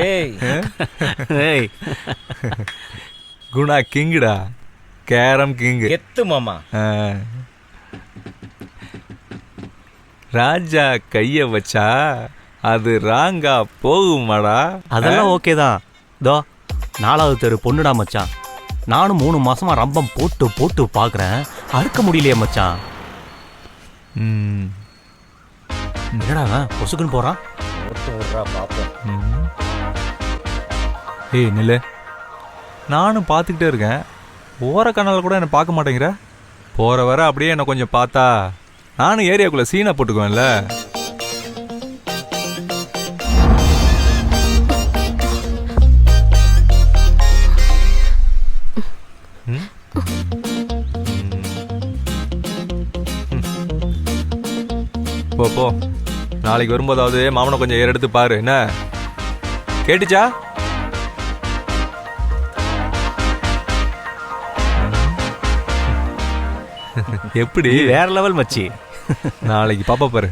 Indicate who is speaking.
Speaker 1: ஏய்
Speaker 2: ஏய்
Speaker 3: Guna கிங்குடா, carrom king.
Speaker 1: எத்து மாமா.
Speaker 3: ராஜா கைய வச்சா அது ராங்கா போகுமாடா?
Speaker 2: அதெல்லாம் ஓகே தான். தோ 4வது தெரு பொண்ணுடா மச்சான். நானும் 3 மாசமா ரம்பம் போட்டு போட்டு பார்க்குறேன், அறுக்க முடியலையே மச்சான். என்னடா பொசுக்குன்னு போறான்?
Speaker 1: ஓட்டு விட்றா பாப்போம்.
Speaker 3: ஏய் நில்லு, நானும் பார்த்துக்கிட்டே இருக்கேன். ஓர கண்ணால் கூட என்னை பார்க்க மாட்டேங்கிற. போகிற வர அப்படியே என்னை கொஞ்சம் பார்த்தா நானும் ஏரியாக்குள்ளே சீனை போட்டுக்குவேன்ல. போ போ, நாளைக்கு வரும்போதாவது மாமனை கொஞ்சம் ஏற எடுத்து பாரு. என்ன கேட்டுச்சா? எப்படி
Speaker 2: வேற லெவல் மச்சி.
Speaker 3: நாளைக்கு பாப்பா பாரு.